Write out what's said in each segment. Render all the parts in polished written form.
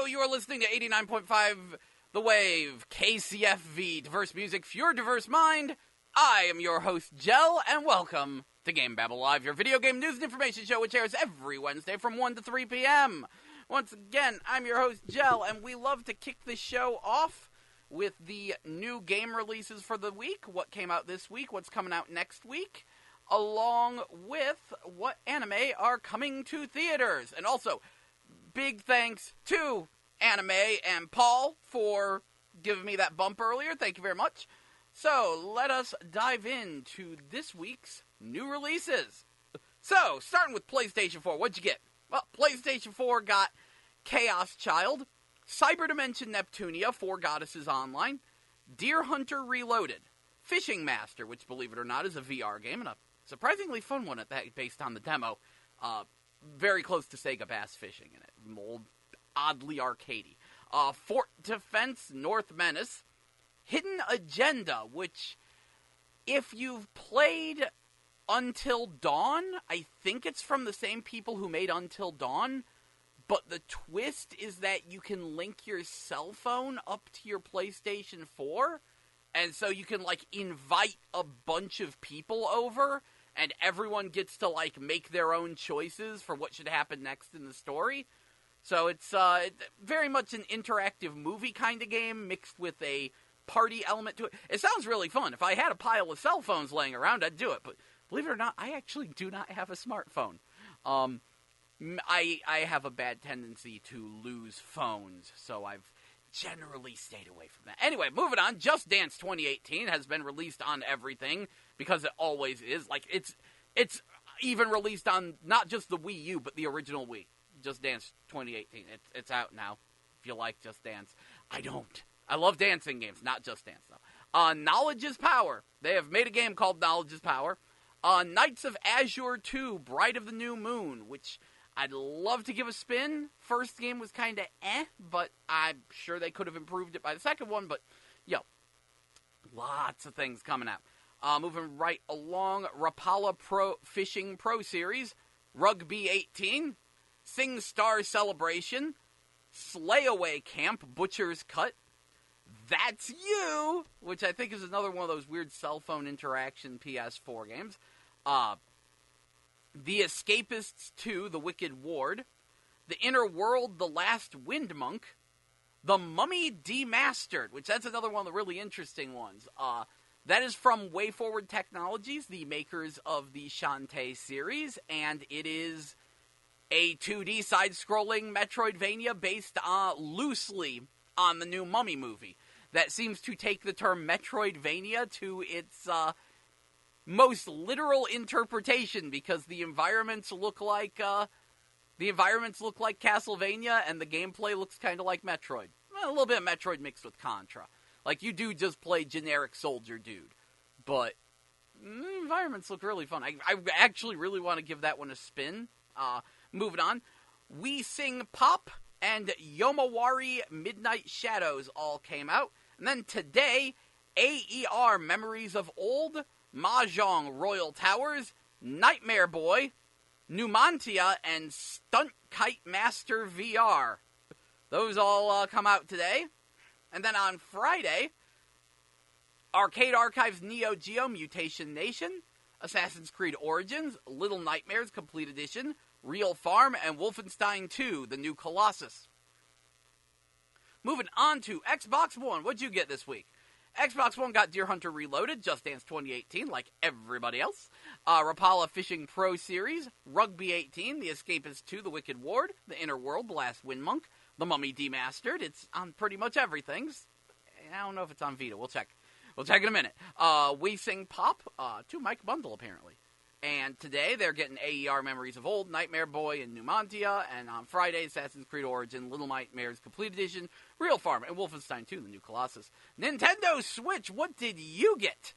Hello, you are listening to 89.5 The Wave, KCFV, diverse music for your diverse mind. I am your host, Jell, and welcome to GameBabble Live, your video game news and information show, which airs every Wednesday from 1 to 3 p.m. Once again, I'm your host, Jell, and we love to kick the show off with the new game releases for the week, what came out this week, what's coming out next week, along with what anime are coming to theaters. And also, big thanks to Anime and Paul for giving me that bump earlier. Thank you very much. So, let us dive into this week's new releases. So, starting with PlayStation 4, what'd you get? Well, PlayStation 4 got Chaos Child, Cyber Dimension Neptunia, 4 Goddesses Online, Deer Hunter Reloaded, Fishing Master, which, believe it or not, is a VR game, and a surprisingly fun one at that, based on the demo. Very close to Sega Bass Fishing in it. Old, oddly arcadey. Fort Defense North Menace. Hidden Agenda, which, if you've played Until Dawn, I think it's from the same people who made Until Dawn, but the twist is that you can link your cell phone up to your PlayStation 4, and so you can, invite a bunch of people over, and everyone gets to, make their own choices for what should happen next in the story. So it's very much an interactive movie kind of game mixed with a party element to it. It sounds really fun. If I had a pile of cell phones laying around, I'd do it. But believe it or not, I actually do not have a smartphone. I have a bad tendency to lose phones, so I've generally stayed away from that. Anyway, moving on. Just Dance 2018 has been released on everything, because it always is. It's even released on not just the Wii U, but the original Wii. Just Dance 2018. It's out now, if you like Just Dance. I don't. I love dancing games, not Just Dance, though. Knowledge is Power. They have made a game called Knowledge is Power. Knights of Azure 2, Bride of the New Moon, which I'd love to give a spin. First game was kind of but I'm sure they could have improved it by the second one, but, lots of things coming out. Moving right along, Rapala Fishing Pro Series, Rugby 18, Sing Star Celebration, Slayaway Camp, Butcher's Cut, That's You, which I think is another one of those weird cell phone interaction PS4 games, The Escapists 2, The Wicked Ward, The Inner World, The Last Wind Monk, The Mummy Demastered, which that's another one of the really interesting ones. That is from WayForward Technologies, the makers of the Shantae series, and it is a 2D side-scrolling Metroidvania based loosely on the new Mummy movie. That seems to take the term Metroidvania to its most literal interpretation, because the environments look like Castlevania, and the gameplay looks kind of like Metroid. Well, a little bit of Metroid mixed with Contra. You do just play generic soldier dude. But the environments look really fun. I actually really want to give that one a spin. Moving on. We Sing Pop and Yomawari Midnight Shadows all came out. And then today, AER Memories of Old, Mahjong Royal Towers, Nightmare Boy, Numantia, and Stunt Kite Master VR. Those all come out today. And then on Friday, Arcade Archives Neo Geo Mutation Nation, Assassin's Creed Origins, Little Nightmares Complete Edition, Real Farm, and Wolfenstein 2, The New Colossus. Moving on to Xbox One. What'd you get this week? Xbox One got Deer Hunter Reloaded, Just Dance 2018, like everybody else. Rapala Fishing Pro Series, Rugby 18, The Escapist 2, The Wicked Ward, The Inner World, The Last Wind Monk, The Mummy Demastered. It's on pretty much everything. I don't know if it's on Vita. We'll check. We'll check in a minute. We Sing Pop, 2 Mic Bundle, apparently. And today, they're getting AER Memories of Old, Nightmare Boy, and Numantia. And on Friday, Assassin's Creed Origin, Little Nightmares Complete Edition, Real Farm, and Wolfenstein 2, The New Colossus. Nintendo Switch, what did you get?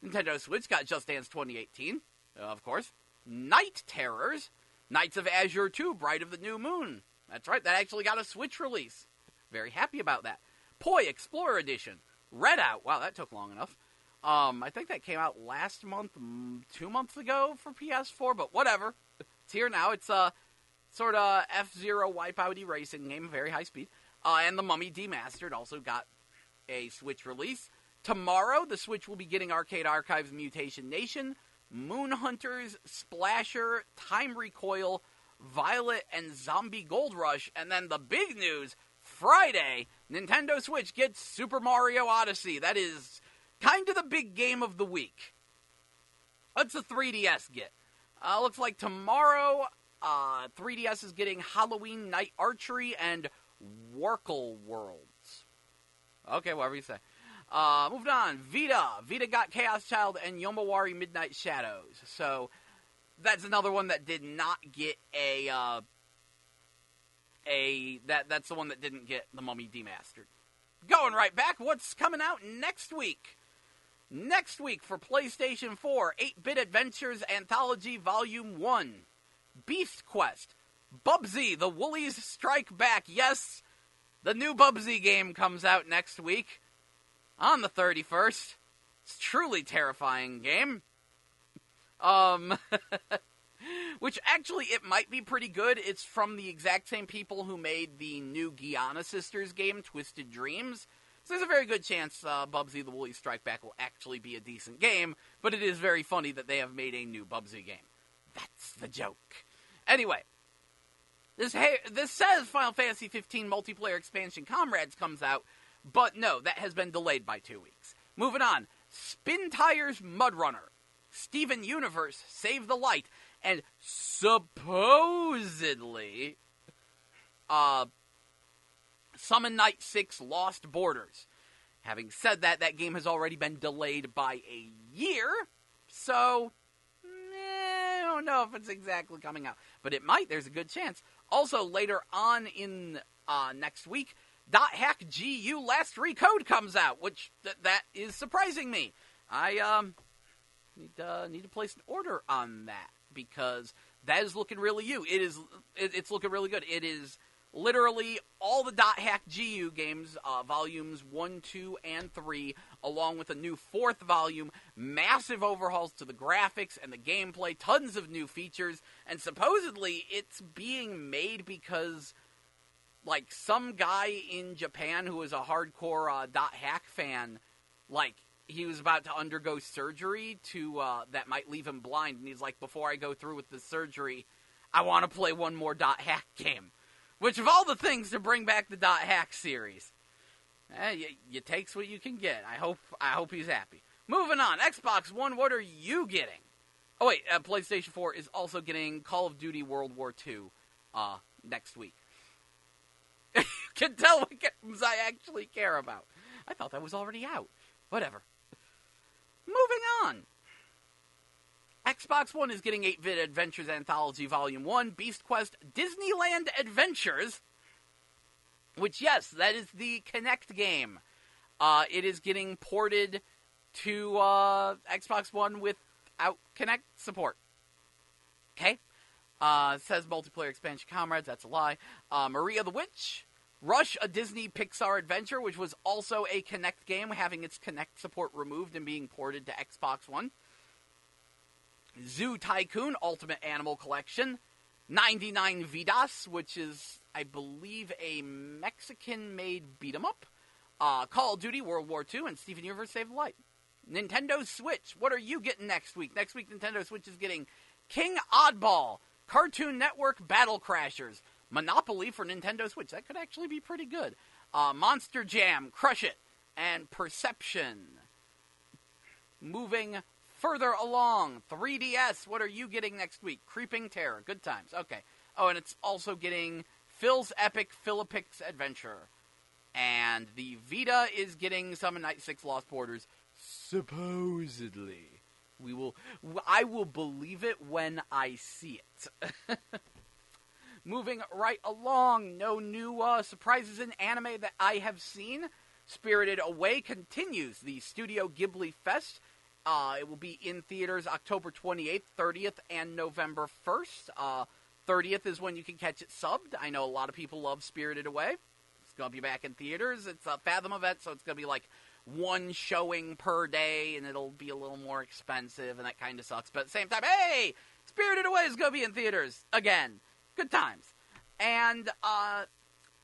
Nintendo Switch got Just Dance 2018, of course. Night Terrors, Knights of Azure 2, Bride of the New Moon. That's right, that actually got a Switch release. Very happy about that. Poi Explorer Edition, Redout. Wow, that took long enough. I think that came out last month, 2 months ago for PS4, but whatever. It's here now. It's sort of F-Zero Wipeout-y racing game, very high speed. And the Mummy Demastered also got a Switch release. Tomorrow, the Switch will be getting Arcade Archives Mutation Nation, Moon Hunters, Splasher, Time Recoil, Violet, and Zombie Gold Rush. And then the big news, Friday, Nintendo Switch gets Super Mario Odyssey. That is kind of the big game of the week. What's the 3DS get? Looks like tomorrow, 3DS is getting Halloween Night Archery and Warkle Worlds. Okay, whatever you say. Moving on, Vita. Vita got Chaos Child and Yomawari Midnight Shadows. So, that's another one that did not get that's the one that didn't get the Mummy Demastered. Going right back, what's coming out next week? Next week for PlayStation 4, 8-Bit Adventures Anthology Volume 1. Beast Quest. Bubsy, the Woolies Strike Back. Yes, the new Bubsy game comes out next week on the 31st. It's a truly terrifying game. Which actually, it might be pretty good. It's from the exact same people who made the new Guiana Sisters game, Twisted Dreams. So there's a very good chance Bubsy the Woolies Strike Back will actually be a decent game, but it is very funny that they have made a new Bubsy game. That's the joke. Anyway, this says Final Fantasy 15 multiplayer expansion Comrades comes out, but no, that has been delayed by 2 weeks. Moving on, Spin Tires Mudrunner, Steven Universe Save the Light, and supposedly Summon Night 6 Lost Borders. Having said that, that game has already been delayed by a year, so I don't know if it's exactly coming out. But it might, there's a good chance. Also, later on in next week, .hack GU Last Recode comes out, which that is surprising me. I need to place an order on that, because that is looking really it's looking really good. It is literally all the .hack GU games, volumes 1, 2, and 3, along with a new 4th volume, massive overhauls to the graphics and the gameplay, tons of new features, and supposedly it's being made because, like, some guy in Japan who is a hardcore .hack fan, like, he was about to undergo surgery that might leave him blind, and he's like, before I go through with the surgery, I want to play one more .hack game. Which, of all the things to bring back the .hack series, you takes what you can get. I hope he's happy. Moving on, Xbox One, what are you getting? Oh wait, PlayStation 4 is also getting Call of Duty World War II next week. You can tell what games I actually care about. I thought that was already out. Whatever. Moving on. Xbox One is getting 8-Bit Adventures Anthology Volume 1, Beast Quest Disneyland Adventures, which, yes, that is the Kinect game. It is getting ported to Xbox One without Kinect support. Okay? It says multiplayer expansion Comrades, that's a lie. Maria the Witch, Rush, a Disney Pixar adventure, which was also a Kinect game, having its Kinect support removed and being ported to Xbox One. Zoo Tycoon Ultimate Animal Collection, 99 Vidas, which is, I believe, a Mexican-made beat-em-up, Call of Duty World War II, and Steven Universe Save the Light. Nintendo Switch, what are you getting next week? Next week, Nintendo Switch is getting King Oddball, Cartoon Network Battle Crashers, Monopoly for Nintendo Switch. That could actually be pretty good. Monster Jam, Crush It, and Perception. Moving further along, 3DS, what are you getting next week? Creeping Terror, good times, okay. Oh, and it's also getting Phil's Epic Philippix Adventure. And the Vita is getting Summon Night 6 Lost Borders, supposedly. I will believe it when I see it. Moving right along, no new surprises in anime that I have seen. Spirited Away continues the Studio Ghibli Fest. It will be in theaters October 28th, 30th, and November 1st. 30th is when you can catch it subbed. I know a lot of people love Spirited Away. It's going to be back in theaters. It's a Fathom event, so it's going to be like one showing per day, and it'll be a little more expensive, and that kind of sucks. But at the same time, hey, Spirited Away is going to be in theaters again. Good times. And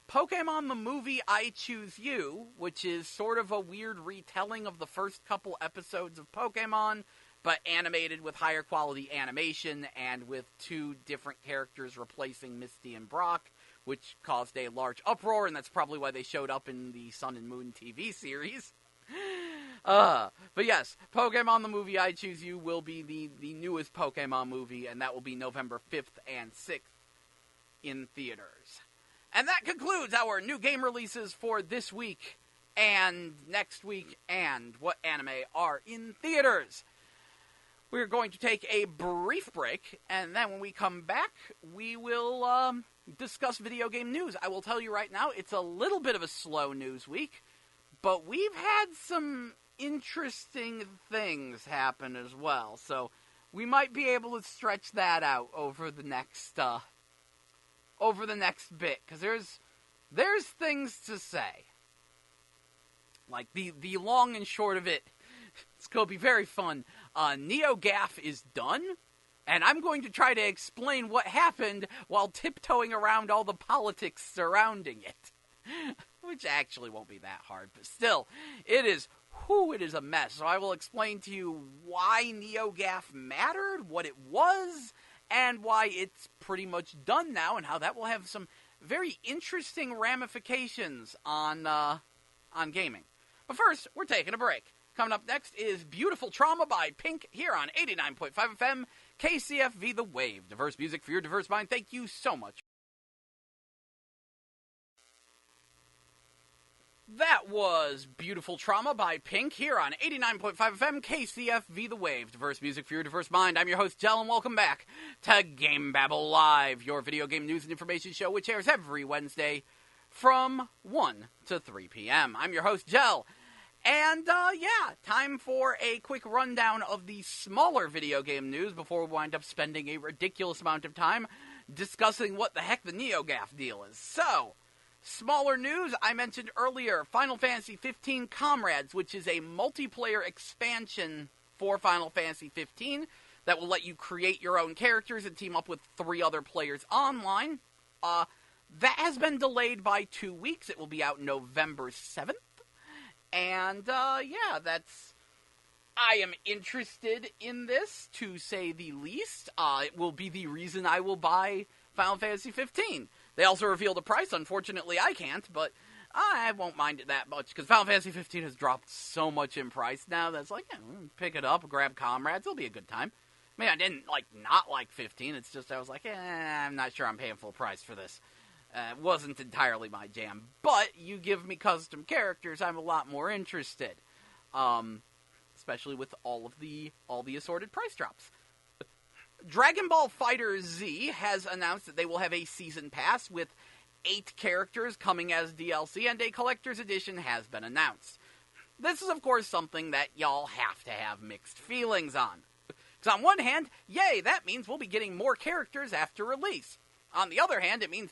Pokemon the movie I Choose You, which is sort of a weird retelling of the first couple episodes of Pokemon, but animated with higher quality animation and with two different characters replacing Misty and Brock, which caused a large uproar, and that's probably why they showed up in the Sun and Moon TV series. But yes, Pokemon the movie I Choose You will be the newest Pokemon movie, and that will be November 5th and 6th in theaters. And that concludes our new game releases for this week, and next week, and what anime are in theaters. We're going to take a brief break, and then when we come back, we will discuss video game news. I will tell you right now, it's a little bit of a slow news week, but we've had some interesting things happen as well, so we might be able to stretch that out over the next bit, because there's things to say. Like, the long and short of it, it's going to be very fun. NeoGAF is done, and I'm going to try to explain what happened while tiptoeing around all the politics surrounding it. Which actually won't be that hard, but still, it is a mess. So I will explain to you why NeoGAF mattered, what it was, and why it's pretty much done now, and how that will have some very interesting ramifications on gaming. But first, we're taking a break. Coming up next is Beautiful Trauma by Pink here on 89.5 FM KCFV The Wave. Diverse music for your diverse mind. Thank you so much. That was Beautiful Trauma by Pink here on 89.5 FM KCFV The Wave. Diverse music for your diverse mind. I'm your host, Jell, and welcome back to GameBabble Live, your video game news and information show, which airs every Wednesday from 1 to 3 p.m. I'm your host, Jell. And, time for a quick rundown of the smaller video game news before we wind up spending a ridiculous amount of time discussing what the heck the NeoGAF deal is. So, smaller news, I mentioned earlier, Final Fantasy 15 Comrades, which is a multiplayer expansion for Final Fantasy 15 that will let you create your own characters and team up with 3 other players online. That has been delayed by 2 weeks. It will be out November 7th. And, I am interested in this, to say the least. It will be the reason I will buy Final Fantasy 15. They also revealed a price. Unfortunately, I can't, but I won't mind it that much, because Final Fantasy 15 has dropped so much in price now that's like, pick it up, grab Comrades, it'll be a good time. I mean, I didn't, not like 15, it's just I was like, I'm not sure I'm paying full price for this. It wasn't entirely my jam, but you give me custom characters, I'm a lot more interested. Especially with all the assorted price drops. Dragon Ball FighterZ has announced that they will have a season pass with 8 characters coming as DLC, and a collector's edition has been announced. This is, of course, something that y'all have to have mixed feelings on. Because on one hand, yay, that means we'll be getting more characters after release. On the other hand, it means,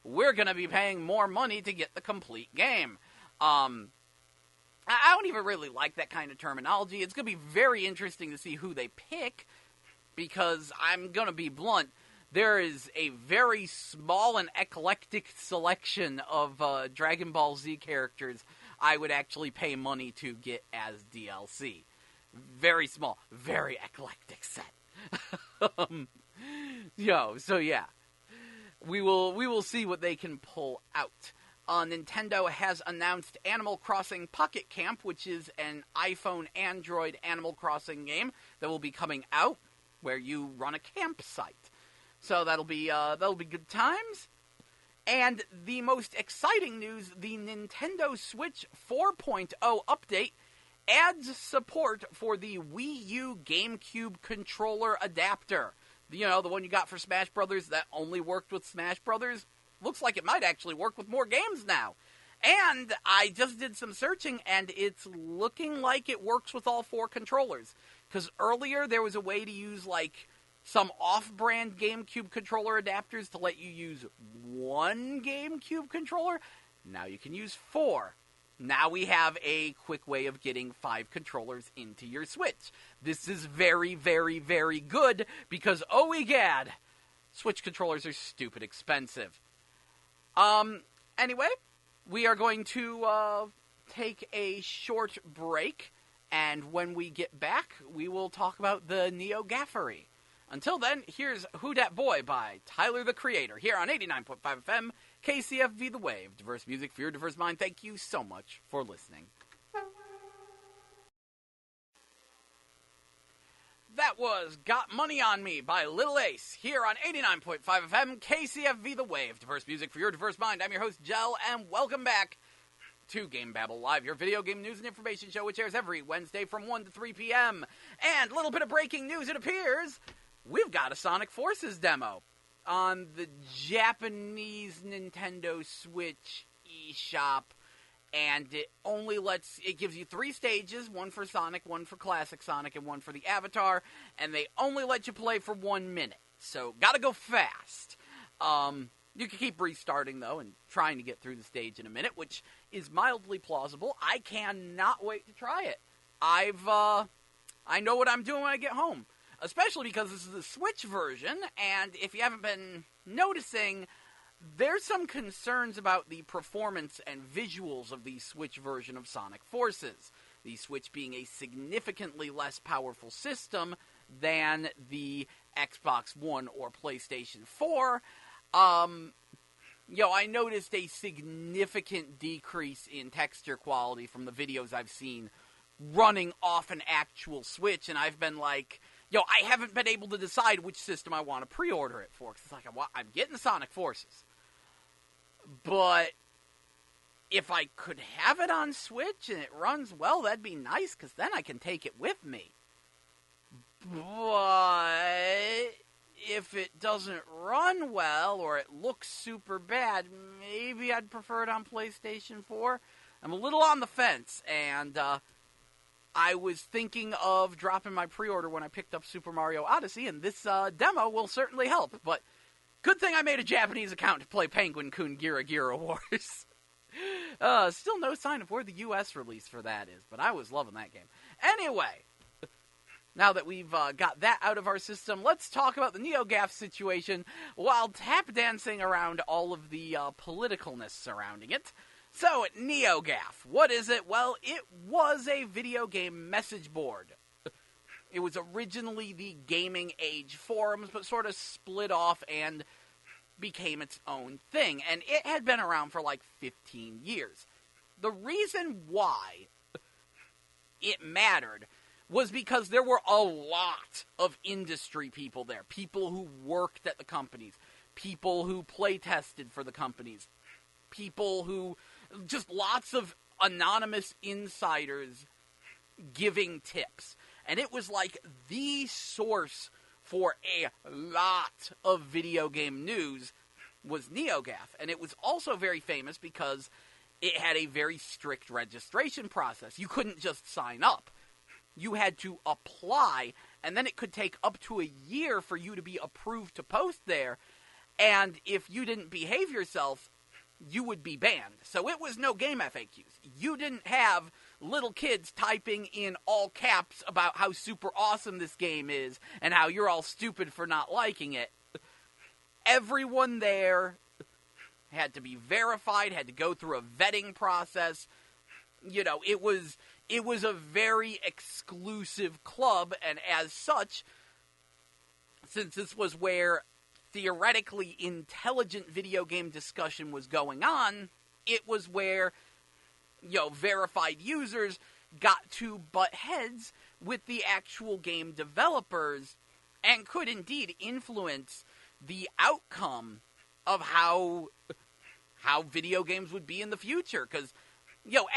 we're going to be paying more money to get the complete game. I don't even really like that kind of terminology. It's going to be very interesting to see who they pick, because I'm going to be blunt. There is a very small and eclectic selection of Dragon Ball Z characters I would actually pay money to get as DLC. Very small, very eclectic set. So yeah. We will see what they can pull out. Nintendo has announced Animal Crossing Pocket Camp, which is an iPhone Android Animal Crossing game that will be coming out, where you run a campsite. So that'll be good times. And the most exciting news, the Nintendo Switch 4.0 update adds support for the Wii U GameCube controller adapter. The one you got for Smash Brothers that only worked with Smash Brothers. Looks like it might actually work with more games now. And I just did some searching, and it's looking like it works with all 4 controllers. Because earlier there was a way to use, some off-brand GameCube controller adapters to let you use 1 GameCube controller. Now you can use 4. Now we have a quick way of getting 5 controllers into your Switch. This is very, very, very good, because, oh egad, Switch controllers are stupid expensive. Anyway, we are going to take a short break, and when we get back, we will talk about the Neo Gaffery. Until then, here's Who Dat Boy by Tyler the Creator, here on 89.5 FM, KCFV The Wave. Diverse music for your diverse mind. Thank you so much for listening. That was Got Money on Me by Little Ace, here on 89.5 FM, KCFV The Wave. Diverse music for your diverse mind. I'm your host, Jell, and welcome back to GameBabble Live, your video game news and information show, which airs every Wednesday from 1 to 3 p.m. And a little bit of breaking news, it appears we've got a Sonic Forces demo on the Japanese Nintendo Switch eShop. And it gives you 3 stages, one for Sonic, one for Classic Sonic, and one for the Avatar, and they only let you play for 1 minute. So, gotta go fast. You can keep restarting, though, and trying to get through the stage in a minute, which is mildly plausible. I cannot wait to try it. I know what I'm doing when I get home, especially because this is the Switch version, and if you haven't been noticing, there's some concerns about the performance and visuals of the Switch version of Sonic Forces. The Switch being a significantly less powerful system than the Xbox One or PlayStation 4. I noticed a significant decrease in texture quality from the videos I've seen running off an actual Switch, and I've been like, I haven't been able to decide which system I want to pre-order it for, because it's like, I'm getting Sonic Forces. But if I could have it on Switch and it runs well, that'd be nice, because then I can take it with me. But if it doesn't run well, or it looks super bad, maybe I'd prefer it on PlayStation 4. I'm a little on the fence, and I was thinking of dropping my pre-order when I picked up Super Mario Odyssey, and this demo will certainly help, but good thing I made a Japanese account to play Penguin-kun Gira Gira Wars. Still no sign of where the US release for that is, but I was loving that game. Anyway, now that we've got that out of our system, let's talk about the NeoGAF situation while tap dancing around all of the politicalness surrounding it. So, NeoGAF, what is it? Well, it was a video game message board. It was originally the Gaming Age forums, but sort of split off and became its own thing. And it had been around for like 15 years. The reason why it mattered was because there were a lot of industry people there. People who worked at the companies. People who play tested for the companies. People who... just lots of anonymous insiders giving tips. And it was like the source for a lot of video game news was NeoGAF. And it was also very famous because it had a very strict registration process. You couldn't just sign up. You had to apply, and then it could take up to a year for you to be approved to post there. And if you didn't behave yourself, you would be banned. So it was no game FAQs. You didn't have little kids typing in all caps about how super awesome this game is and how you're all stupid for not liking it. Everyone there had to be verified, had to go through a vetting process. It was a very exclusive club, and as such, since this was where theoretically intelligent video game discussion was going on, it was where, verified users got to butt heads with the actual game developers and could indeed influence the outcome of how video games would be in the future. Because,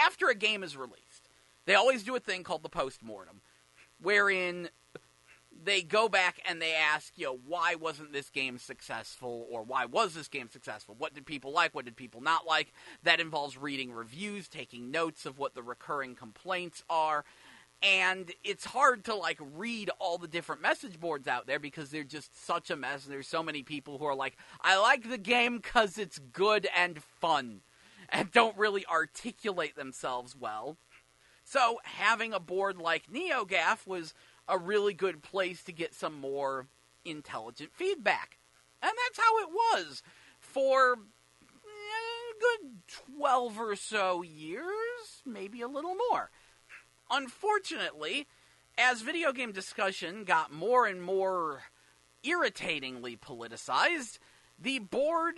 after a game is released, they always do a thing called the postmortem, wherein they go back and they ask, why wasn't this game successful, or why was this game successful? What did people like? What did people not like? That involves reading reviews, taking notes of what the recurring complaints are, and it's hard to, read all the different message boards out there because they're just such a mess, and there's so many people who are like, I like the game because it's good and fun, and don't really articulate themselves well. So, having a board like NeoGAF was a really good place to get some more intelligent feedback. And that's how it was for a good 12 or so years, maybe a little more. Unfortunately, as video game discussion got more and more irritatingly politicized, the board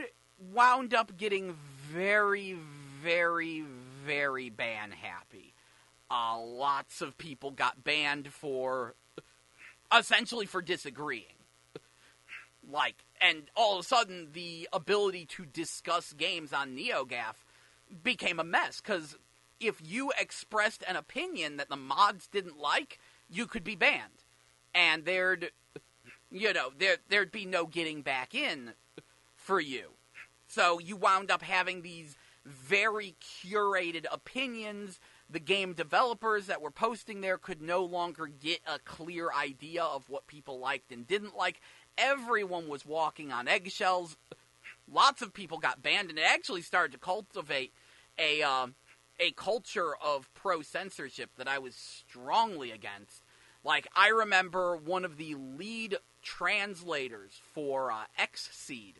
wound up getting very, very, very ban-happy. Lots of people got banned essentially for disagreeing. And all of a sudden, the ability to discuss games on NeoGAF became a mess, because if you expressed an opinion that the mods didn't like, you could be banned. And there'd be no getting back in for you. So you wound up having these very curated opinions. The game developers that were posting there could no longer get a clear idea of what people liked and didn't like. Everyone was walking on eggshells. Lots of people got banned, and it actually started to cultivate a culture of pro-censorship that I was strongly against. I remember one of the lead translators for Xseed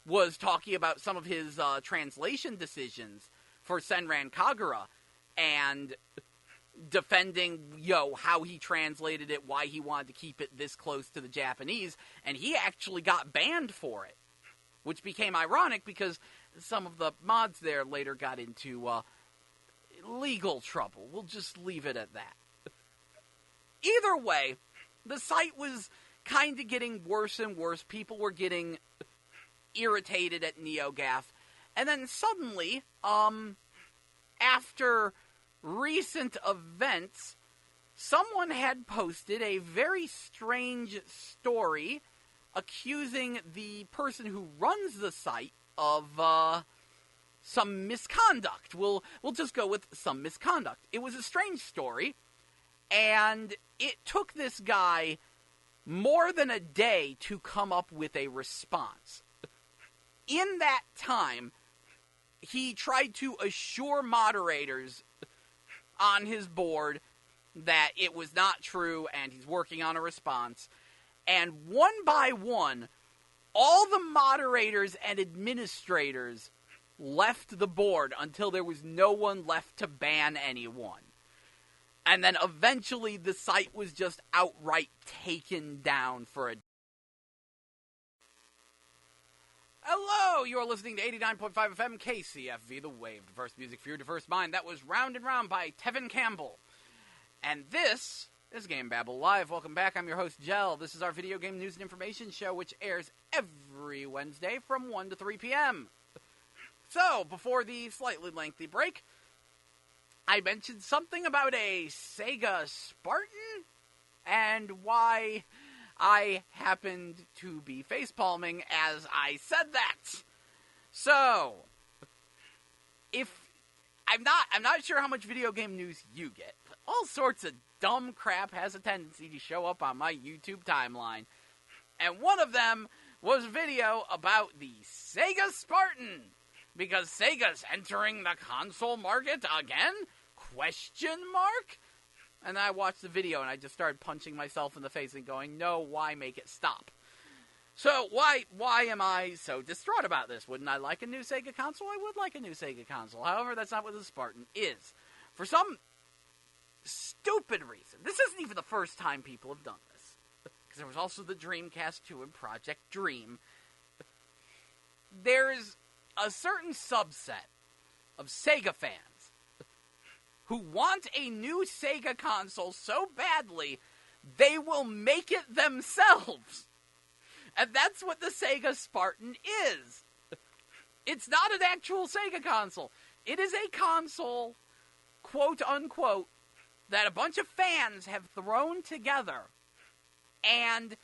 was talking about some of his translation decisions for Senran Kagura, and defending, how he translated it, why he wanted to keep it this close to the Japanese, and he actually got banned for it, which became ironic because some of the mods there later got into legal trouble. We'll just leave it at that. Either way, the site was kind of getting worse and worse. People were getting irritated at NeoGAF, and then suddenly, after recent events, someone had posted a very strange story accusing the person who runs the site of some misconduct. We'll just go with some misconduct. It was a strange story, and it took this guy more than a day to come up with a response. In that time, he tried to assure moderators on his board that it was not true and he's working on a response. And one by one, all the moderators and administrators left the board until there was no one left to ban anyone. And then eventually the site was just outright taken down for a... Hello, you're listening to 89.5 FM KCFV The Wave, diverse music for your diverse mind. That was Round and Round by Tevin Campbell. And this is GameBabble Live. Welcome back, I'm your host, Jell. This is our video game news and information show, which airs every Wednesday from 1 to 3 p.m. So, before the slightly lengthy break, I mentioned something about a Sega Spartan, and why I happened to be facepalming as I said that. So, I'm not sure how much video game news you get, but all sorts of dumb crap has a tendency to show up on my YouTube timeline. And one of them was a video about the Sega Spartan, because Sega's entering the console market again? ? And I watched the video and I just started punching myself in the face and going, no, why make it stop? So, why am I so distraught about this? Wouldn't I like a new Sega console? I would like a new Sega console. However, that's not what the Spartan is. For some stupid reason, this isn't even the first time people have done this, because there was also the Dreamcast 2 and Project Dream. There's a certain subset of Sega fans who want a new Sega console so badly, they will make it themselves. And that's what the Sega Spartan is. It's not an actual Sega console. It is a console, quote unquote, that a bunch of fans have thrown together and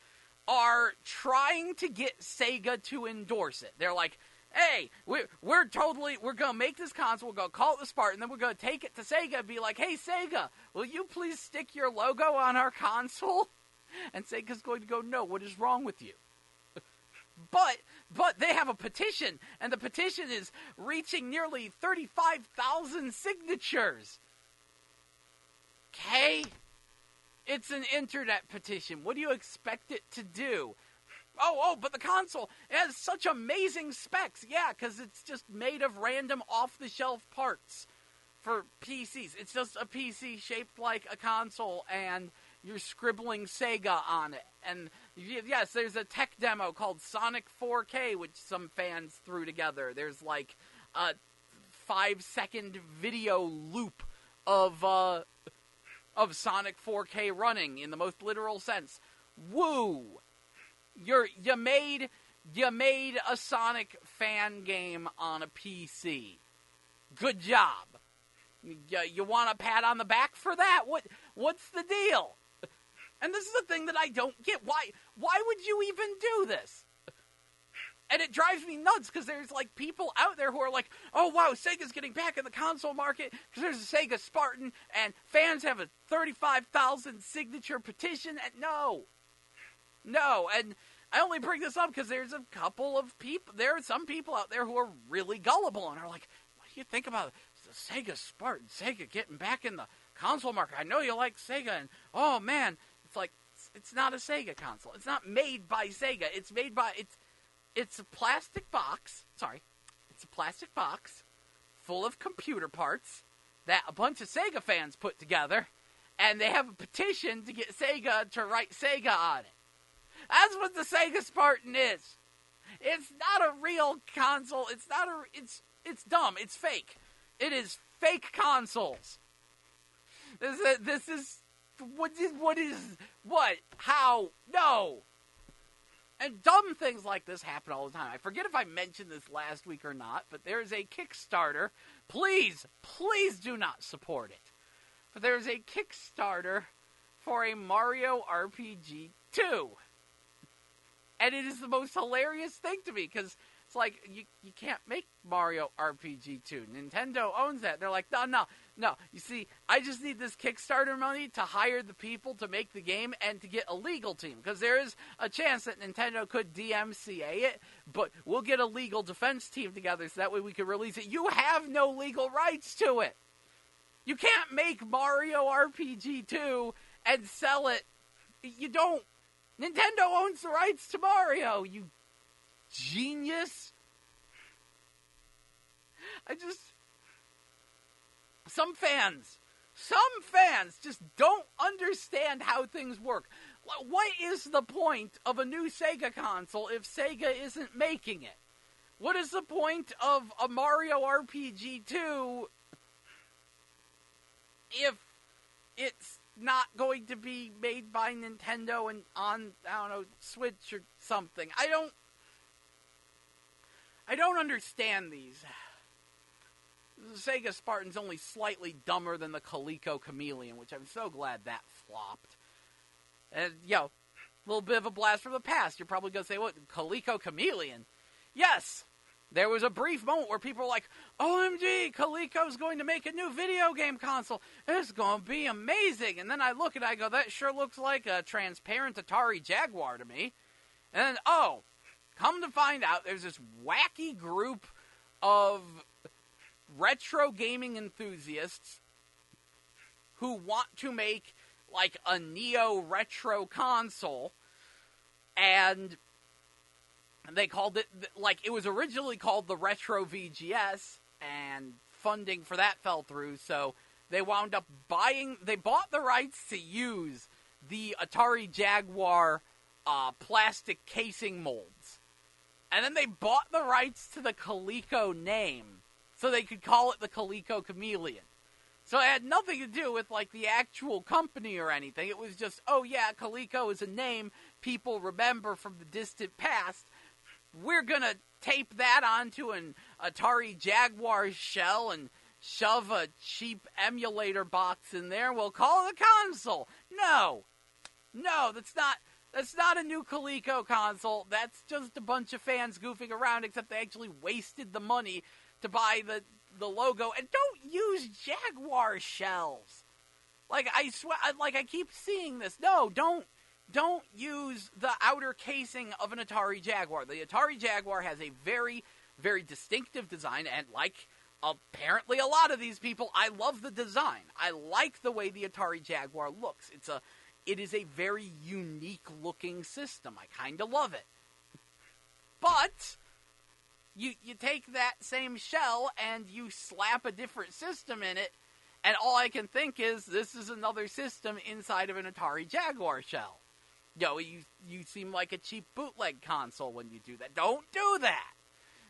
are trying to get Sega to endorse it. They're like, hey, we're gonna make this console, we're gonna call it the Spartan, then we're gonna take it to Sega and be like, hey Sega, will you please stick your logo on our console? And Sega's going to go, no, what is wrong with you? But they have a petition, and the petition is reaching nearly 35,000 signatures. Okay? It's an internet petition. What do you expect it to do? But the console, it has such amazing specs. Yeah, because it's just made of random off-the-shelf parts for PCs. It's just a PC shaped like a console, and you're scribbling Sega on it. And yes, there's a tech demo called Sonic 4K, which some fans threw together. There's like a 5-second video loop of Sonic 4K running in the most literal sense. Woo! You made a Sonic fan game on a PC. Good job. You want a pat on the back for that? What's the deal? And this is the thing that I don't get. Why would you even do this? And it drives me nuts because there's like people out there who are like, oh wow, Sega's getting back in the console market because there's a Sega Spartan and fans have a 35,000 signature petition. And no. And I only bring this up because there's a couple of people, there are some people out there who are really gullible and are like, what do you think about it? It's the Sega Spartan, Sega getting back in the console market. I know you like Sega, and oh man, it's like, it's not a Sega console. It's not made by Sega. It's made by, it's a plastic box, it's a plastic box full of computer parts that a bunch of Sega fans put together, and they have a petition to get Sega to write Sega on it. That's what the Sega Spartan is. It's not a real console. It's dumb. It's fake. It is fake consoles. This is what? How? No. And dumb things like this happen all the time. I forget if I mentioned this last week or not, but there's a Kickstarter. Please do not support it. But there's a Kickstarter for a Mario RPG 2. And it is the most hilarious thing to me, because it's like, you can't make Mario RPG 2. Nintendo owns that. They're like, no. You see, I just need this Kickstarter money to hire the people to make the game and to get a legal team. Because there is a chance that Nintendo could DMCA it, but we'll get a legal defense team together so that way we can release it. You have no legal rights to it. You can't make Mario RPG 2 and sell it. You don't. Nintendo owns the rights to Mario, you genius. Some fans just don't understand how things work. What is the point of a new Sega console if Sega isn't making it? What is the point of a Mario RPG 2 if it's not going to be made by Nintendo and on, I don't know, Switch or something? I don't understand these. The Sega Spartan's only slightly dumber than the Coleco Chameleon, which I'm so glad that flopped. And, a little bit of a blast from the past. You're probably going to say, what, Coleco Chameleon? Yes! There was a brief moment where people were like, OMG, Coleco's going to make a new video game console. It's going to be amazing. And then I look and I go, that sure looks like a transparent Atari Jaguar to me. And then, come to find out, there's this wacky group of retro gaming enthusiasts who want to make, like, a neo-retro console. And they called it, it was originally called the Retro VGS, and funding for that fell through, so they wound up they bought the rights to use the Atari Jaguar plastic casing molds. And then they bought the rights to the Coleco name, so they could call it the Coleco Chameleon. So it had nothing to do with, the actual company or anything. It was just, Coleco is a name people remember from the distant past. We're gonna tape that onto an Atari Jaguar shell and shove a cheap emulator box in there. We'll call it a console. No, that's not a new Coleco console. That's just a bunch of fans goofing around, except they actually wasted the money to buy the logo. And don't use Jaguar shells. I swear, I keep seeing this. No, don't use the outer casing of an Atari Jaguar. The Atari Jaguar has a very, very distinctive design, and apparently a lot of these people, I love the design. I like the way the Atari Jaguar looks. It is a very unique looking system. I kind of love it. But you take that same shell and you slap a different system in it, and all I can think is this is another system inside of an Atari Jaguar shell. Yo, you seem like a cheap bootleg console when you do that. Don't do that.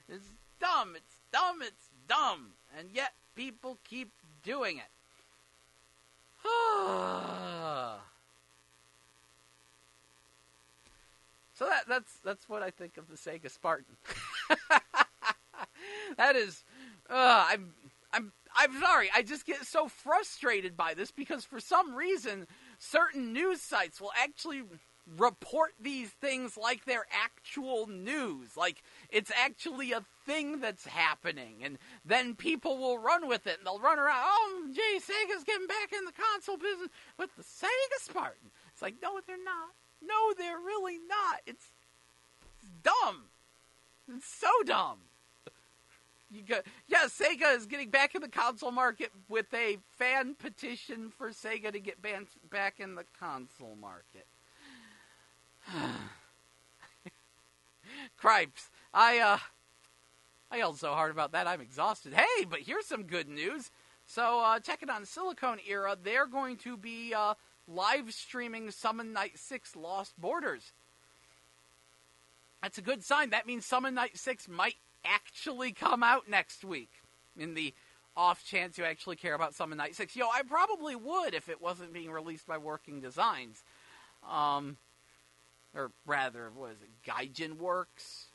It's dumb. It's dumb. It's dumb. And yet people keep doing it. So that's what I think of the Sega Spartan. That is, I'm sorry. I just get so frustrated by this because for some reason, certain news sites will actually report these things like they're actual news, like it's actually a thing that's happening, and then people will run with it, and they'll run around, oh, gee, Sega's getting back in the console business with the Sega Spartan. It's like, no, they're not. No, they're really not. It's dumb. It's so dumb. Yeah, Sega is getting back in the console market with a fan petition for Sega to get back in the console market. Cripes. I yelled so hard about that, I'm exhausted. Hey, but here's some good news. So, check it on Silicon Era. They're going to be live streaming Summon Night 6 Lost Borders. That's a good sign. That means Summon Night 6 might actually come out next week. In the off chance you actually care about Summon Night 6. Yo, I probably would if it wasn't being released by Working Designs. Or rather, what is it, Gaijin Works?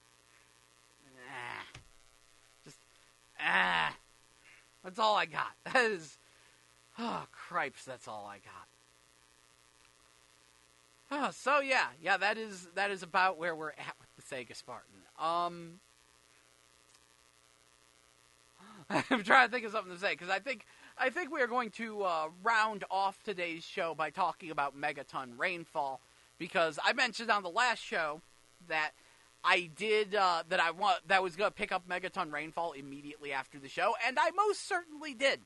That's all I got. That is, cripes, that's all I got. So yeah, that is about where we're at with the Sega Spartan. I'm trying to think of something to say, because I think we are going to round off today's show by talking about Megaton Rainfall, because I mentioned on the last show that I did that I was going to pick up Megaton Rainfall immediately after the show, and I most certainly did.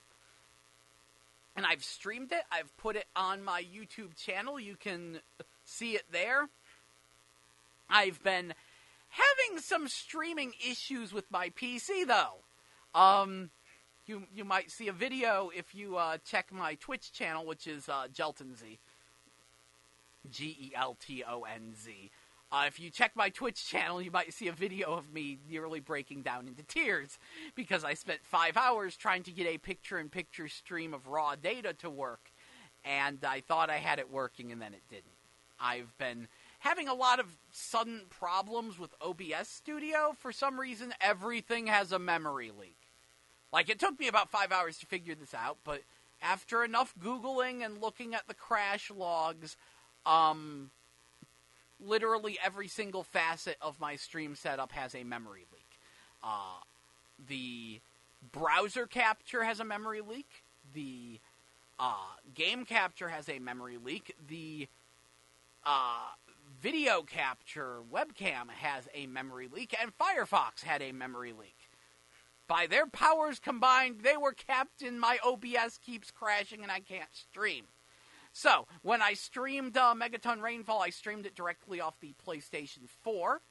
And I've streamed it. I've put it on my YouTube channel. You can see it there. I've been having some streaming issues with my PC, though. You might see a video if you check my Twitch channel, which is Geltonz. Geltonz. If you check my Twitch channel, you might see a video of me nearly breaking down into tears because I spent 5 hours trying to get a picture-in-picture stream of raw data to work, and I thought I had it working, and then it didn't. I've been having a lot of sudden problems with OBS Studio. For some reason, everything has a memory leak. Like, it took me about 5 hours to figure this out, but after enough Googling and looking at the crash logs, literally every single facet of my stream setup has a memory leak. The browser capture has a memory leak. The game capture has a memory leak. The video capture webcam has a memory leak. And Firefox had a memory leak. By their powers combined, they were capped and my OBS keeps crashing and I can't stream. So, when I streamed Megaton Rainfall, I streamed it directly off the PlayStation 4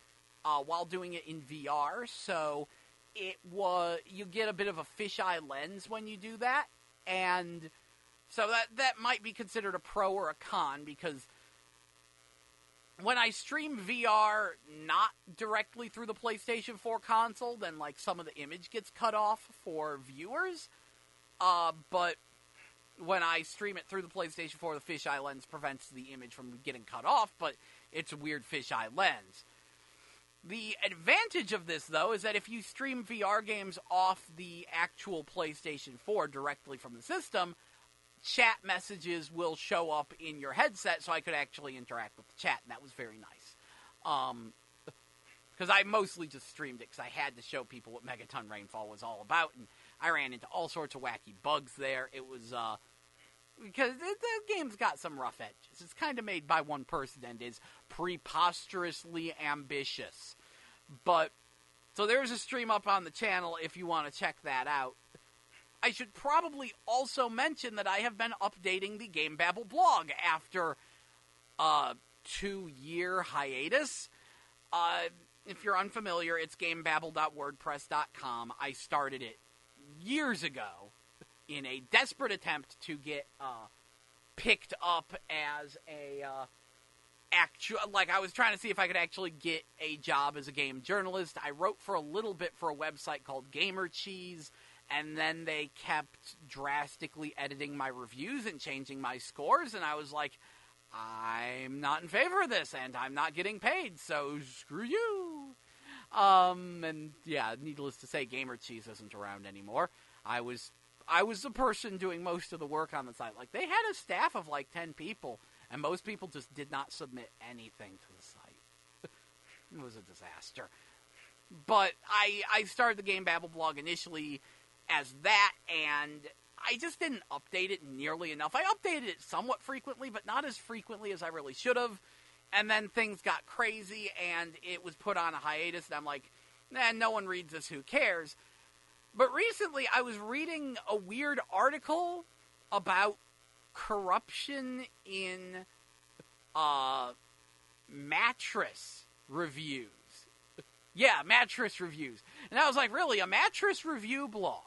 while doing it in VR. So, you get a bit of a fisheye lens when you do that. And so that might be considered a pro or a con, because when I stream VR not directly through the PlayStation 4 console, then like some of the image gets cut off for viewers. But when I stream it through the PlayStation 4, the fisheye lens prevents the image from getting cut off, but it's a weird fisheye lens. The advantage of this, though, is that if you stream VR games off the actual PlayStation 4 directly from the system, chat messages will show up in your headset, so I could actually interact with the chat, and that was very nice. Because I mostly just streamed it because I had to show people what Megaton Rainfall was all about, and I ran into all sorts of wacky bugs there. It was, because the game's got some rough edges. It's kind of made by one person and is preposterously ambitious. But, so there's a stream up on the channel if you want to check that out. I should probably also mention that I have been updating the GameBabble blog after a 2-year hiatus. if you're unfamiliar, it's GameBabble.wordpress.com. I started it years ago in a desperate attempt to get picked up as a I was trying to see if I could actually get a job as a game journalist. I wrote for a little bit for a website called Gamer Cheese, and then they kept drastically editing my reviews and changing my scores, and I was like, I'm not in favor of this, and I'm not getting paid, so screw you. And yeah, needless to say, Gamer Cheese isn't around anymore. I was the person doing most of the work on the site. Like, they had a staff of like 10 people, and most people just did not submit anything to the site. It was a disaster. But I started the GameBabble blog initially as that, and I just didn't update it nearly enough. I updated it somewhat frequently, but not as frequently as I really should have. And then things got crazy, and it was put on a hiatus, and I'm like, nah, no one reads this, who cares? But recently, I was reading a weird article about corruption in mattress reviews. Yeah, mattress reviews. And I was like, really, a mattress review blog?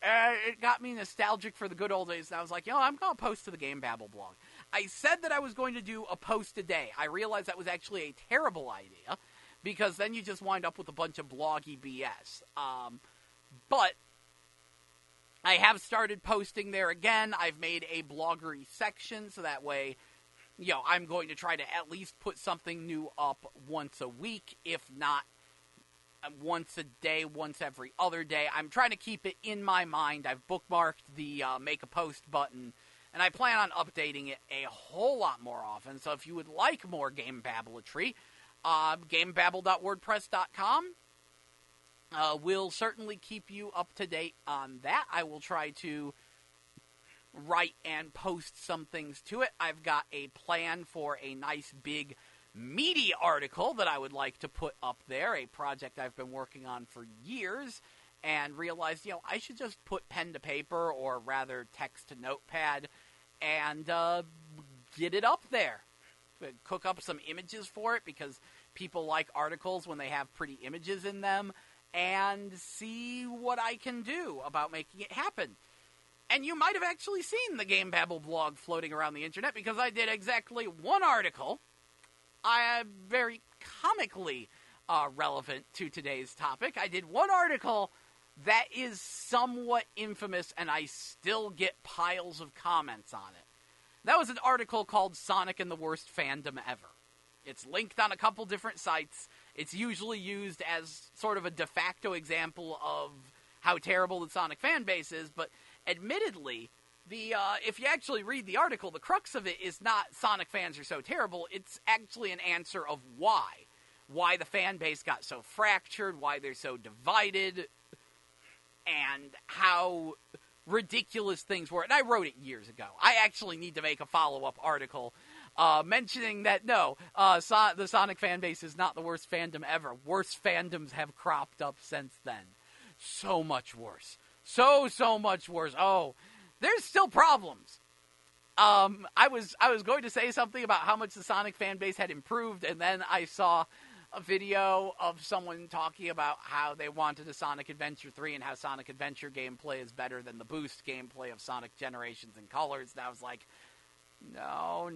It got me nostalgic for the good old days, and I was like, I'm going to post to the GameBabble blog. I said that I was going to do a post a day. I realized that was actually a terrible idea, because then you just wind up with a bunch of bloggy BS. But I have started posting there again. I've made a bloggery section, so that way, I'm going to try to at least put something new up once a week, if not once a day, once every other day. I'm trying to keep it in my mind. I've bookmarked the make a post button, and I plan on updating it a whole lot more often. So if you would like more GameBabbleetry, GameBabble.wordpress.com will certainly keep you up to date on that. I will try to write and post some things to it. I've got a plan for a nice big meaty article that I would like to put up there, a project I've been working on for years, and realized, I should just put pen to paper, or rather text to notepad, and get it up there. Cook up some images for it, because people like articles when they have pretty images in them, and see what I can do about making it happen. And you might have actually seen the GameBabble blog floating around the internet, because I did exactly one article, very comically relevant to today's topic. I did one article that is somewhat infamous, and I still get piles of comments on it. That was an article called Sonic and the Worst Fandom Ever. It's linked on a couple different sites. It's usually used as sort of a de facto example of how terrible the Sonic fan base is, but admittedly, if you actually read the article, the crux of it is not Sonic fans are so terrible. It's actually an answer of why the fan base got so fractured, why they're so divided, and how ridiculous things were. And I wrote it years ago. I actually need to make a follow-up article mentioning that, no, the Sonic fan base is not the worst fandom ever. Worse fandoms have cropped up since then. So much worse. So much worse. Oh, there's still problems. I was going to say something about how much the Sonic fan base had improved, and then I saw a video of someone talking about how they wanted a Sonic Adventure 3 and how Sonic Adventure gameplay is better than the boost gameplay of Sonic Generations and Colors, and I was like, no.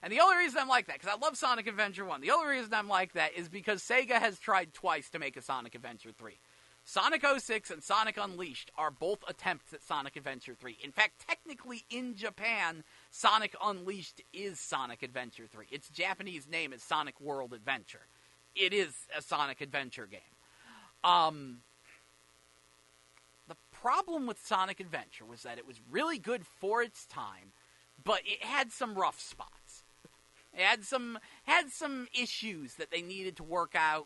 And the only reason I'm like that, because I love Sonic Adventure 1, the only reason I'm like that is because Sega has tried twice to make a Sonic Adventure 3. Sonic 06 and Sonic Unleashed are both attempts at Sonic Adventure 3. In fact, technically in Japan, Sonic Unleashed is Sonic Adventure 3. Its Japanese name is Sonic World Adventure. It is a Sonic Adventure game. The problem with Sonic Adventure was that it was really good for its time, but it had some rough spots. It had some issues that they needed to work out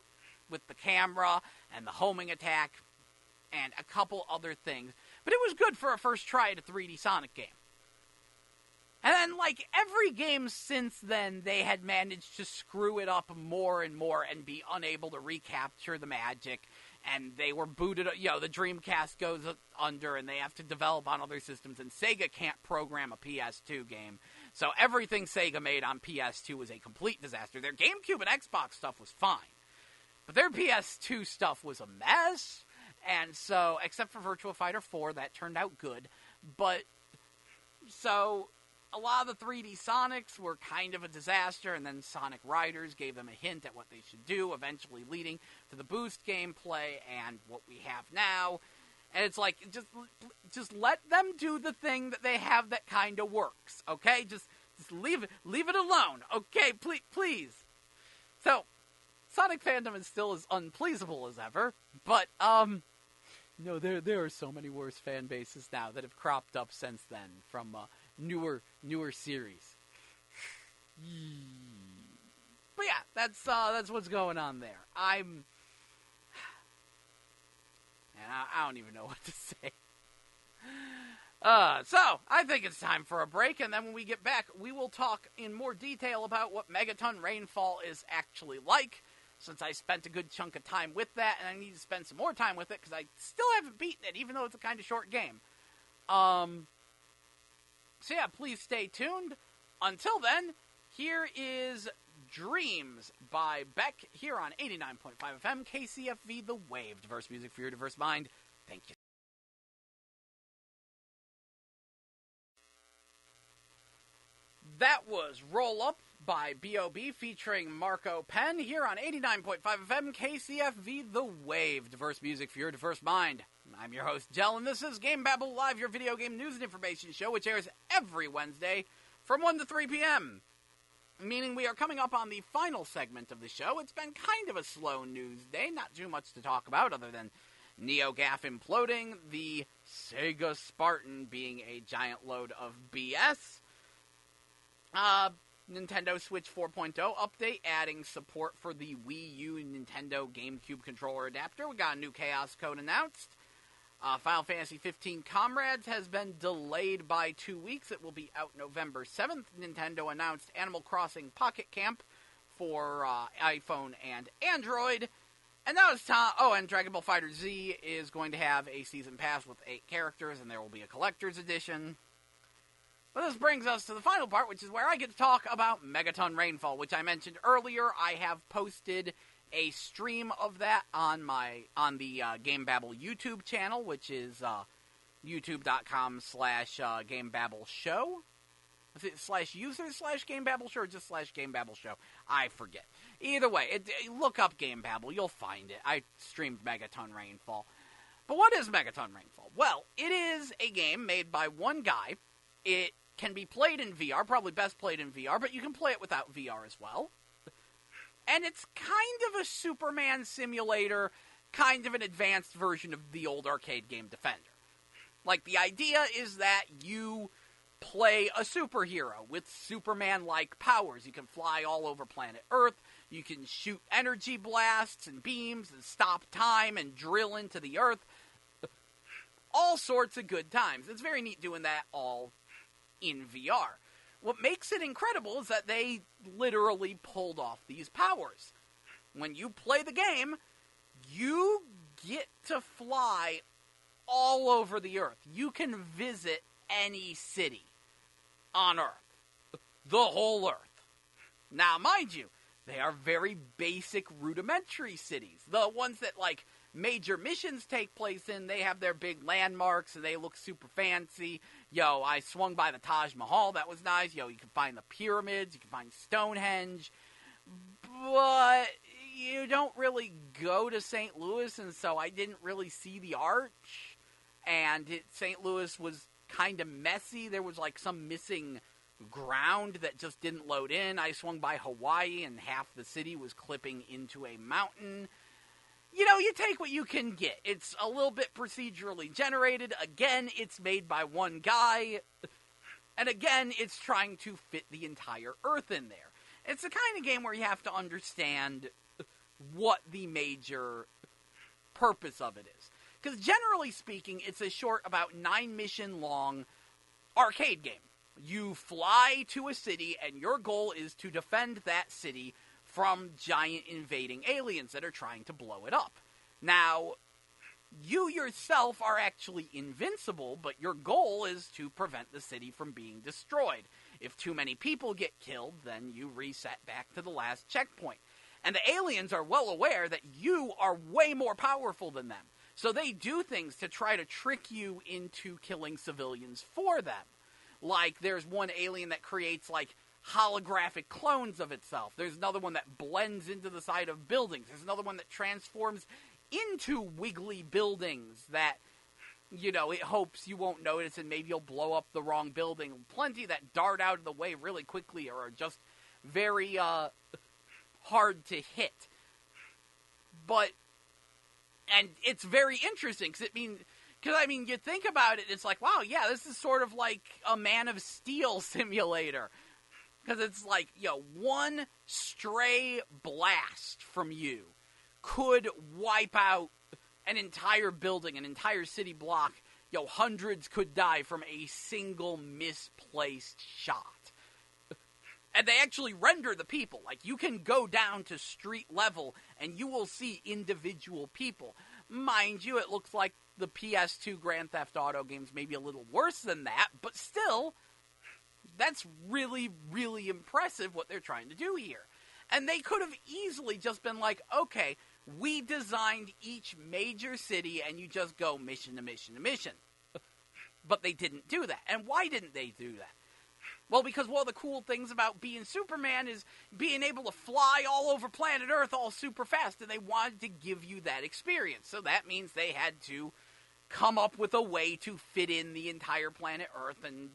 with the camera and the homing attack and a couple other things. But it was good for a first try at a 3D Sonic game. And then, like every game since then, they had managed to screw it up more and more and be unable to recapture the magic. And they were booted, the Dreamcast goes under and they have to develop on other systems. And Sega can't program a PS2 game. So everything Sega made on PS2 was a complete disaster. Their GameCube and Xbox stuff was fine, but their PS2 stuff was a mess. And so, except for Virtua Fighter 4, that turned out good. But, so, a lot of the 3D Sonics were kind of a disaster, and then Sonic Riders gave them a hint at what they should do, eventually leading to the Boost gameplay and what we have now. And it's like, just let them do the thing that they have that kind of works, okay? Just leave it alone, okay? Please. So, Sonic fandom is still as unpleasable as ever, but, no, there are so many worse fan bases now that have cropped up since then from newer series. But yeah, that's what's going on there. I don't even know what to say. So, I think it's time for a break, and then when we get back, we will talk in more detail about what Megaton Rainfall is actually like, since I spent a good chunk of time with that, and I need to spend some more time with it, because I still haven't beaten it, even though it's a kind of short game. So yeah, please stay tuned. Until then, here is Dreams by Beck, here on 89.5 FM KCFV The Wave. Diverse music for your diverse mind. Thank you. That was Roll Up by B.O.B. featuring Marco Penn here on 89.5 FM KCFV The Wave. Diverse music for your diverse mind. I'm your host, Jell, and this is GameBabble Live, your video game news and information show, which airs every Wednesday from 1 to 3 p.m., meaning we are coming up on the final segment of the show. It's been kind of a slow news day, not too much to talk about other than NeoGAF imploding, the Sega Spartan being a giant load of BS, Nintendo Switch 4.0 update, adding support for the Wii U and Nintendo GameCube controller adapter. We got a new Chaos Code announced. Final Fantasy 15 Comrades has been delayed by 2 weeks. It will be out November 7th. Nintendo announced Animal Crossing Pocket Camp for iPhone and Android. And now it's time. Oh, and Dragon Ball FighterZ is going to have a season pass with 8 characters, and there will be a collector's edition. But this brings us to the final part, which is where I get to talk about Megaton Rainfall, which I mentioned earlier. I have posted a stream of that on the GameBabble YouTube channel, which is youtube.com/GameBabble Show. Is it /user/GameBabble Show or just /GameBabble Show? I forget. Either way, look up GameBabble. You'll find it. I streamed Megaton Rainfall. But what is Megaton Rainfall? Well, it is a game made by one guy. It can be played in VR, probably best played in VR, but you can play it without VR as well. And it's kind of a Superman simulator, kind of an advanced version of the old arcade game Defender. Like, the idea is that you play a superhero with Superman-like powers. You can fly all over planet Earth, you can shoot energy blasts and beams and stop time and drill into the Earth. All sorts of good times. It's very neat doing that all in VR. What makes it incredible is that they literally pulled off these powers. When you play the game, you get to fly all over the Earth. You can visit any city on Earth. The whole Earth. Now, mind you, they are very basic, rudimentary cities. The ones that, like, major missions take place in, they have their big landmarks, and they look super fancy. Yo, I swung by the Taj Mahal, that was nice. Yo, you can find the pyramids, you can find Stonehenge, but you don't really go to St. Louis, and so I didn't really see the arch, and St. Louis was kind of messy. There was, like, some missing ground that just didn't load in. I swung by Hawaii, and half the city was clipping into a mountain. You know, you take what you can get. It's a little bit procedurally generated. Again, it's made by one guy. And again, it's trying to fit the entire Earth in there. It's the kind of game where you have to understand what the major purpose of it is. Because generally speaking, it's a short, about 9-mission long arcade game. You fly to a city, and your goal is to defend that city from giant invading aliens that are trying to blow it up. Now, you yourself are actually invincible, but your goal is to prevent the city from being destroyed. If too many people get killed, then you reset back to the last checkpoint. And the aliens are well aware that you are way more powerful than them. So they do things to try to trick you into killing civilians for them. Like, there's one alien that creates, like, holographic clones of itself. There's another one that blends into the side of buildings. There's another one that transforms into wiggly buildings that, you know, it hopes you won't notice and maybe you'll blow up the wrong building. Plenty that dart out of the way really quickly or are just very hard to hit. But, and it's very interesting because you think about it, it's like, wow, yeah, this is sort of like a Man of Steel simulator. Because it's like, one stray blast from you could wipe out an entire building, an entire city block. Hundreds could die from a single misplaced shot. And they actually render the people. Like, you can go down to street level and you will see individual people. Mind you, it looks like the PS2 Grand Theft Auto games, maybe a little worse than that, but still, that's really, really impressive what they're trying to do here. And they could have easily just been like, okay, we designed each major city and you just go mission to mission to mission. But they didn't do that. And why didn't they do that? Well, because one of the cool things about being Superman is being able to fly all over planet Earth all super fast, and they wanted to give you that experience. So that means they had to come up with a way to fit in the entire planet Earth and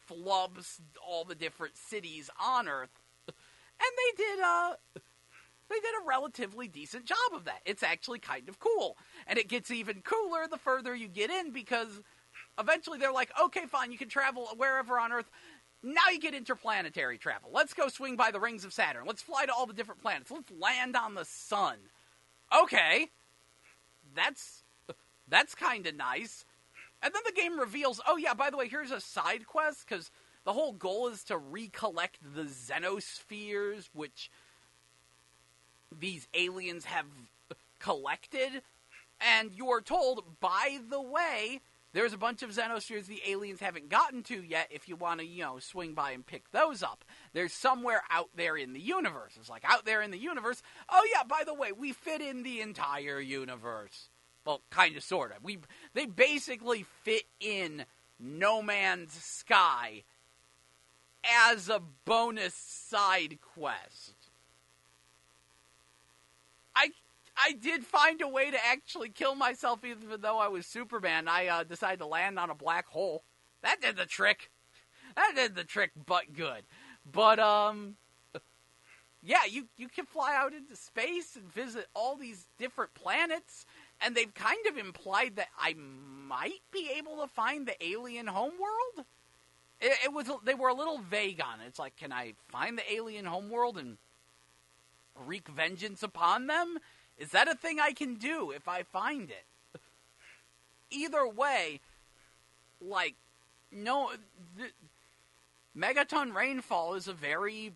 flub all the different cities on Earth. And they did a relatively decent job of that. It's actually kind of cool. And it gets even cooler the further you get in, because eventually they're like, okay, fine, you can travel wherever on Earth. Now you get interplanetary travel. Let's go swing by the rings of Saturn. Let's fly to all the different planets. Let's land on the sun. Okay. That's kind of nice. And then the game reveals, oh yeah, by the way, here's a side quest, because the whole goal is to recollect the Xenospheres, which these aliens have collected. And you're told, by the way, there's a bunch of Xenospheres the aliens haven't gotten to yet if you want to, swing by and pick those up. There's somewhere out there in the universe. It's like, out there in the universe, oh yeah, by the way, we fit in the entire universe. Well, kind of, sort of. They basically fit in No Man's Sky as a bonus side quest. I did find a way to actually kill myself even though I was Superman. I decided to land on a black hole. That did the trick. But good. But, yeah, you can fly out into space and visit all these different planets, and they've kind of implied that I might be able to find the alien homeworld. They were a little vague on it. It's like, can I find the alien homeworld and wreak vengeance upon them? Is that a thing I can do if I find it? Either way, like, no, Megaton Rainfall is a very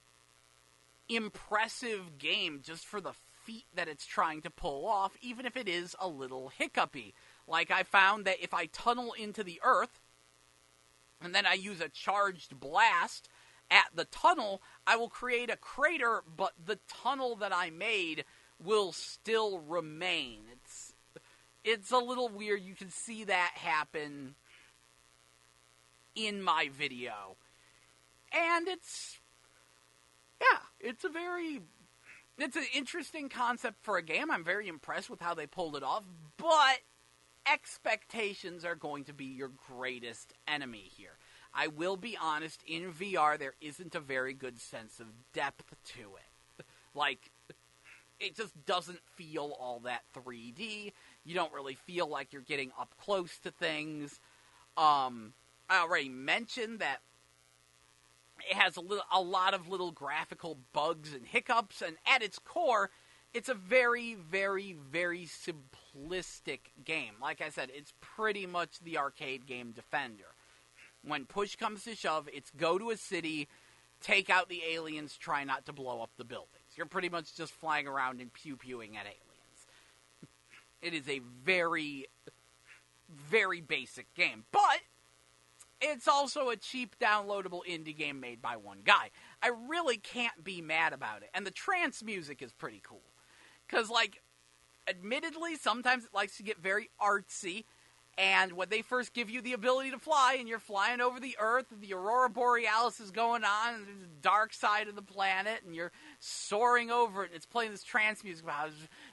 impressive game just for the feat that it's trying to pull off, even if it is a little hiccupy. Like, I found that if I tunnel into the Earth, and then I use a charged blast at the tunnel, I will create a crater, but the tunnel that I made will still remain. It's a little weird. You can see that happen in my video. And it's an interesting concept for a game. I'm very impressed with how they pulled it off, but expectations are going to be your greatest enemy here. I will be honest, in VR, there isn't a very good sense of depth to it. Like, it just doesn't feel all that 3D. You don't really feel like you're getting up close to things. I already mentioned that it has a lot of little graphical bugs and hiccups, and at its core, it's a very, very, very simplistic game. Like I said, it's pretty much the arcade game Defender. When push comes to shove, it's go to a city, take out the aliens, try not to blow up the buildings. You're pretty much just flying around and pew-pewing at aliens. It is a very, very basic game, but it's also a cheap downloadable indie game made by one guy. I really can't be mad about it. And the trance music is pretty cool. Because, like, admittedly, sometimes it likes to get very artsy. And when they first give you the ability to fly, and you're flying over the Earth, and the Aurora Borealis is going on, and there's the dark side of the planet, and you're soaring over it, and it's playing this trance music about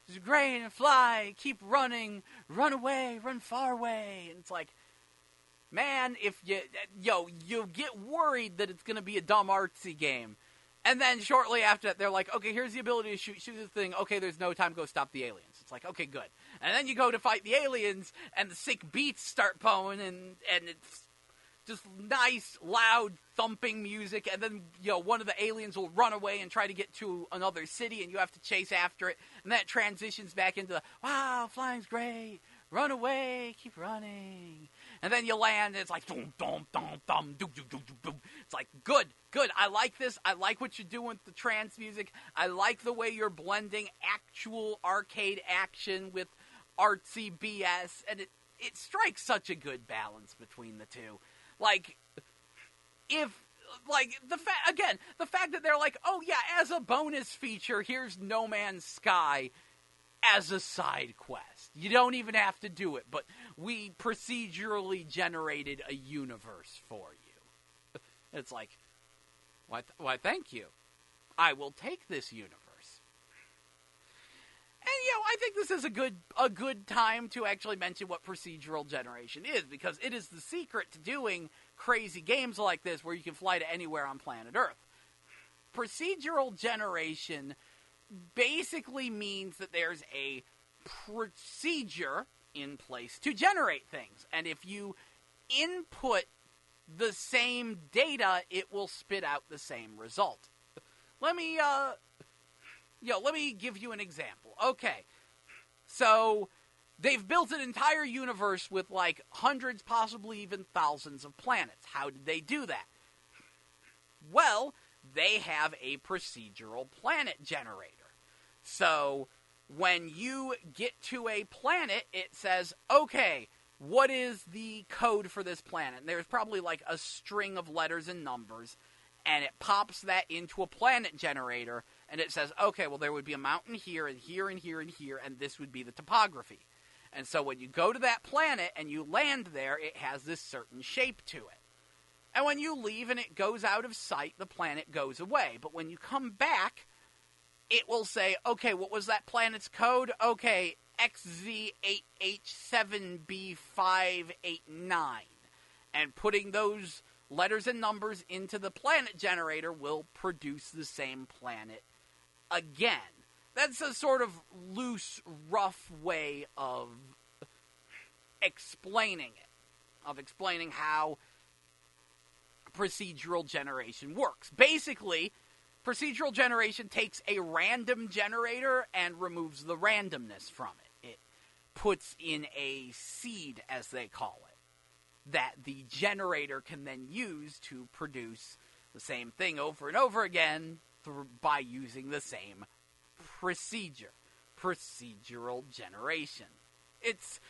it's great, and fly, keep running, run away, run far away. And it's like, man, if you get worried that it's going to be a dumb artsy game. And then shortly after that, they're like, okay, here's the ability to shoot this thing. Okay, there's no time, go stop the aliens. It's like, okay, good. And then you go to fight the aliens, and the sick beats start playing, and it's just nice, loud, thumping music, and then, one of the aliens will run away and try to get to another city, and you have to chase after it, and that transitions back into the, wow, flying's great, run away, keep running. And then you land, and it's like, dum, dum, dum, dum, doo, doo, doo, doo, doo. It's like, good, I like this. I like what you're doing with the trance music. I like the way you're blending actual arcade action with artsy BS, and it strikes such a good balance between the two. Like, the fact that they're like, oh yeah, as a bonus feature, here's No Man's Sky as a side quest. You don't even have to do it, but we procedurally generated a universe for you. It's like, why thank you. I will take this universe. And, I think this is a good time to actually mention what procedural generation is, because it is the secret to doing crazy games like this where you can fly to anywhere on planet Earth. Procedural generation basically means that there's a procedure in place to generate things. And if you input the same data, it will spit out the same result. Let me give you an example. Okay, so they've built an entire universe with like hundreds, possibly even thousands of planets. How did they do that? Well, they have a procedural planet generator. So when you get to a planet, it says, okay, what is the code for this planet? And there's probably like a string of letters and numbers, and it pops that into a planet generator, and it says, okay, well, there would be a mountain here, and here, and here, and here, and this would be the topography. And so when you go to that planet and you land there, it has this certain shape to it. And when you leave and it goes out of sight, the planet goes away. But when you come back, it will say, okay, what was that planet's code? Okay, XZ8H7B589. And putting those letters and numbers into the planet generator will produce the same planet again. That's a sort of loose, rough way of explaining it, of explaining how procedural generation works. Basically, procedural generation takes a random generator and removes the randomness from it. It puts in a seed, as they call it, that the generator can then use to produce the same thing over and over again by using the same procedure. Procedural generation. It's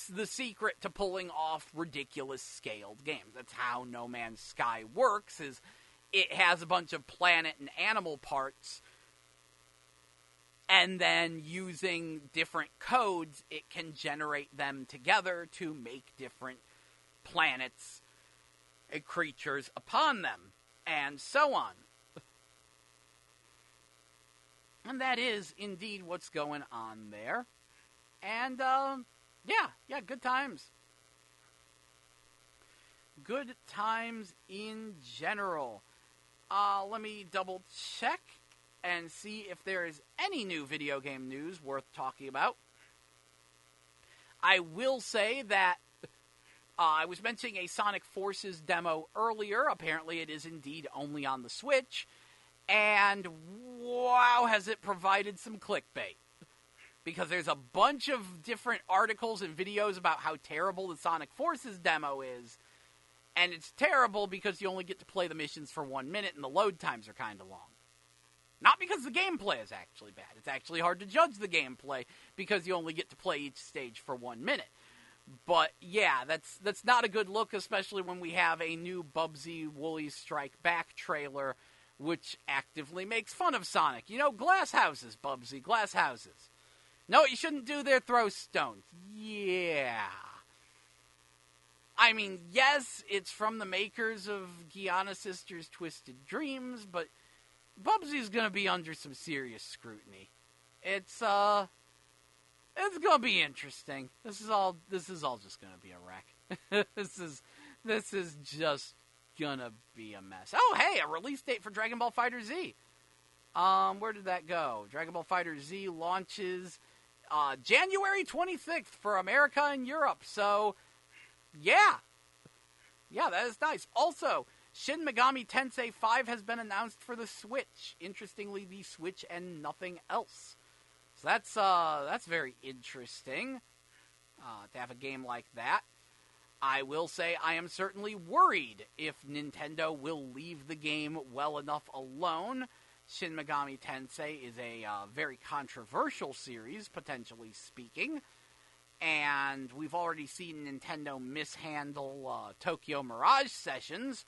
the secret to pulling off ridiculous scaled games. That's how No Man's Sky works, is it has a bunch of planet and animal parts, and then using different codes, it can generate them together to make different planets and creatures upon them, and so on. And that is indeed what's going on there. And, yeah, good times. Good times in general. Let me double check and see if there is any new video game news worth talking about. I will say that I was mentioning a Sonic Forces demo earlier. Apparently it is indeed only on the Switch. And wow, has it provided some clickbait. Because there's a bunch of different articles and videos about how terrible the Sonic Forces demo is. And it's terrible because you only get to play the missions for 1 minute and the load times are kind of long. Not because the gameplay is actually bad. It's actually hard to judge the gameplay because you only get to play each stage for 1 minute. But yeah, that's not a good look, especially when we have a new Bubsy Woolies Strike Back trailer, which actively makes fun of Sonic. You know, glass houses, Bubsy, glass houses. No, what you shouldn't do there, throw stones. Yeah. I mean, yes, it's from the makers of Gianna Sisters' Twisted Dreams, but Bubsy's gonna be under some serious scrutiny. It's gonna be interesting. This is all just gonna be a wreck. This is just gonna be a mess. Oh, hey, a release date for Dragon Ball FighterZ. Where did that go? Dragon Ball FighterZ launches January 26th for America and Europe. So, yeah, that is nice. Also, Shin Megami Tensei 5 has been announced for the Switch. Interestingly, the Switch and nothing else. So that's very interesting to have a game like that. I will say I am certainly worried if Nintendo will leave the game well enough alone. Shin Megami Tensei is a very controversial series, potentially speaking. And we've already seen Nintendo mishandle Tokyo Mirage Sessions.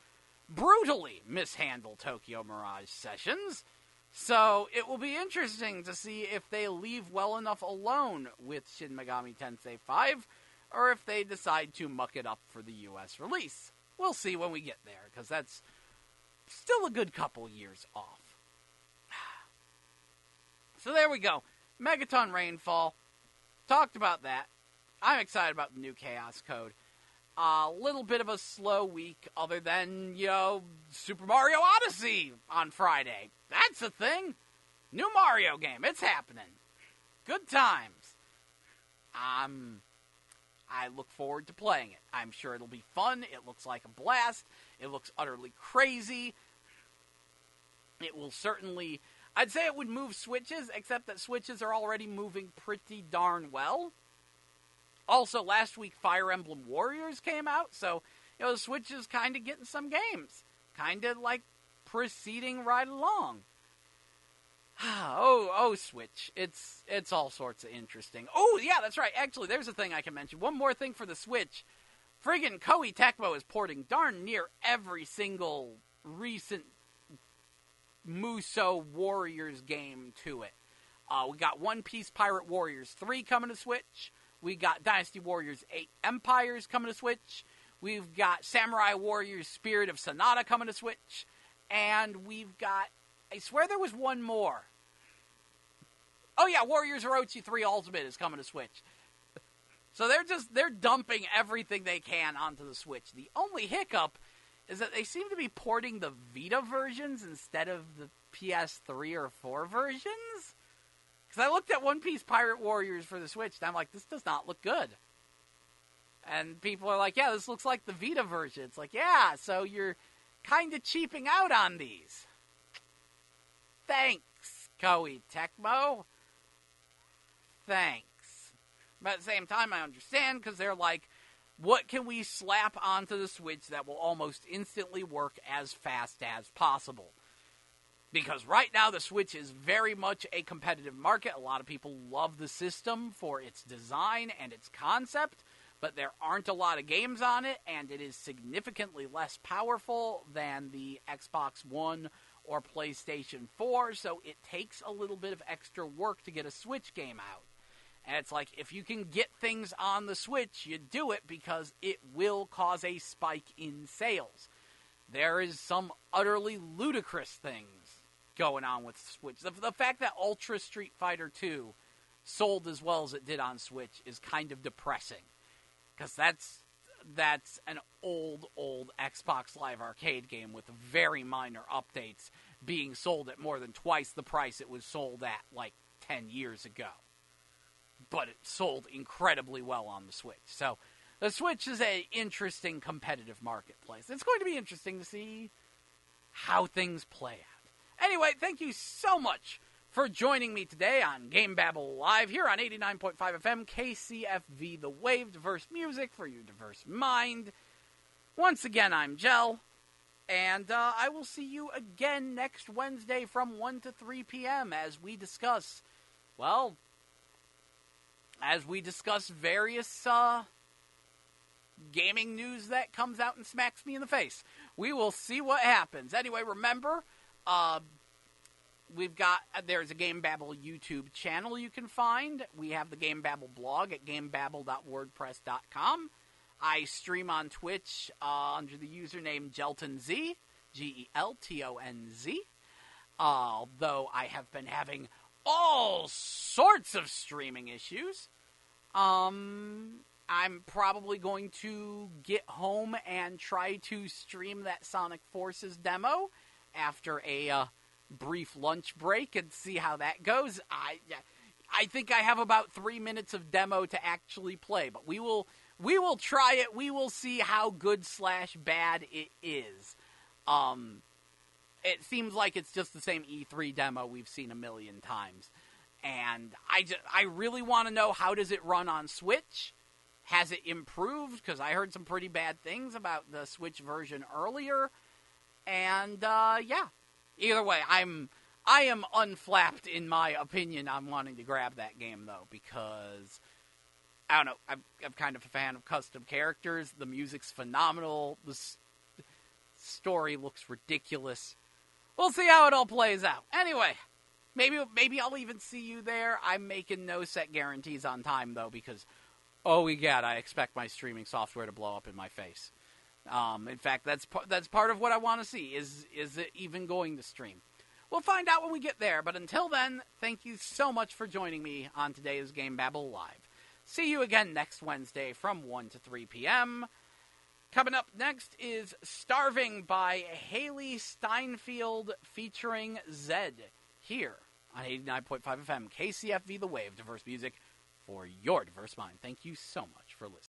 Brutally mishandle Tokyo Mirage Sessions. So it will be interesting to see if they leave well enough alone with Shin Megami Tensei 5, or if they decide to muck it up for the US release. We'll see when we get there, because that's still a good couple years off. So there we go. Megaton Rainfall. Talked about that. I'm excited about the new Chaos Code. A little bit of a slow week, other than, Super Mario Odyssey on Friday. That's a thing. New Mario game. It's happening. Good times. I look forward to playing it. I'm sure it'll be fun. It looks like a blast. It looks utterly crazy. It will certainly... I'd say it would move Switches, except that Switches are already moving pretty darn well. Also, last week, Fire Emblem Warriors came out, so, the Switch is kind of getting some games. Kind of, proceeding right along. Oh, Switch. It's all sorts of interesting. Oh, yeah, that's right. Actually, there's a thing I can mention. One more thing for the Switch. Friggin' Koei Tecmo is porting darn near every single recent Musou Warriors game to it. We got One Piece Pirate Warriors 3 coming to Switch. We got Dynasty Warriors 8 Empires coming to Switch. We've got Samurai Warriors Spirit of Sonata coming to Switch. And we've got... I swear there was one more. Oh yeah, Warriors Orochi 3 Ultimate is coming to Switch. So they're dumping everything they can onto the Switch. The only hiccup is that they seem to be porting the Vita versions instead of the PS3 or 4 versions. Because I looked at One Piece Pirate Warriors for the Switch, and I'm like, this does not look good. And people are like, yeah, this looks like the Vita version. It's like, yeah, so you're kind of cheaping out on these. Thanks, Koei Tecmo. Thanks. But at the same time, I understand, because they're like, what can we slap onto the Switch that will almost instantly work as fast as possible? Because right now, the Switch is very much a competitive market. A lot of people love the system for its design and its concept, but there aren't a lot of games on it, and it is significantly less powerful than the Xbox One or PlayStation 4, so it takes a little bit of extra work to get a Switch game out. And it's like, if you can get things on the Switch, you do it because it will cause a spike in sales. There is some utterly ludicrous things going on with Switch. The fact that Ultra Street Fighter 2 sold as well as it did on Switch is kind of depressing. Because that's an old Xbox Live Arcade game with very minor updates being sold at more than twice the price it was sold at, 10 years ago. But it sold incredibly well on the Switch. So, the Switch is an interesting competitive marketplace. It's going to be interesting to see how things play out. Anyway, thank you so much for joining me today on GameBabble Live here on 89.5 FM KCFV The Wave, diverse music for your diverse mind. Once again, I'm Jell, and I will see you again next Wednesday from 1 to 3 p.m. as we discuss various gaming news that comes out and smacks me in the face. We will see what happens. Anyway, remember, there's a GameBabble YouTube channel you can find. We have the GameBabble blog at gamebabble.wordpress.com. I stream on Twitch under the username GeltonZ, GeltonZ. Although I have been having all sorts of streaming issues. I'm probably going to get home and try to stream that Sonic Forces demo after a brief lunch break and see how that goes. I think I have about 3 minutes of demo to actually play, but we will try it. We will see how good/bad it is. It seems like it's just the same E3 demo we've seen a million times. And I really want to know, how does it run on Switch? Has it improved? Because I heard some pretty bad things about the Switch version earlier. And, yeah. Either way, I am unflapped in my opinion on wanting to grab that game, though, because, I don't know, I'm kind of a fan of custom characters. The music's phenomenal. The story looks ridiculous. We'll see how it all plays out. Anyway, maybe I'll even see you there. I'm making no set guarantees on time, though, because, oh, egad, I expect my streaming software to blow up in my face. In fact, that's part of what I want to see. Is it even going to stream? We'll find out when we get there, but until then, thank you so much for joining me on today's GameBabble Live. See you again next Wednesday from 1 to 3 p.m., Coming up next is Starving by Haley Steinfeld featuring Zed here on 89.5 FM KCFV The Wave. Diverse music for your diverse mind. Thank you so much for listening.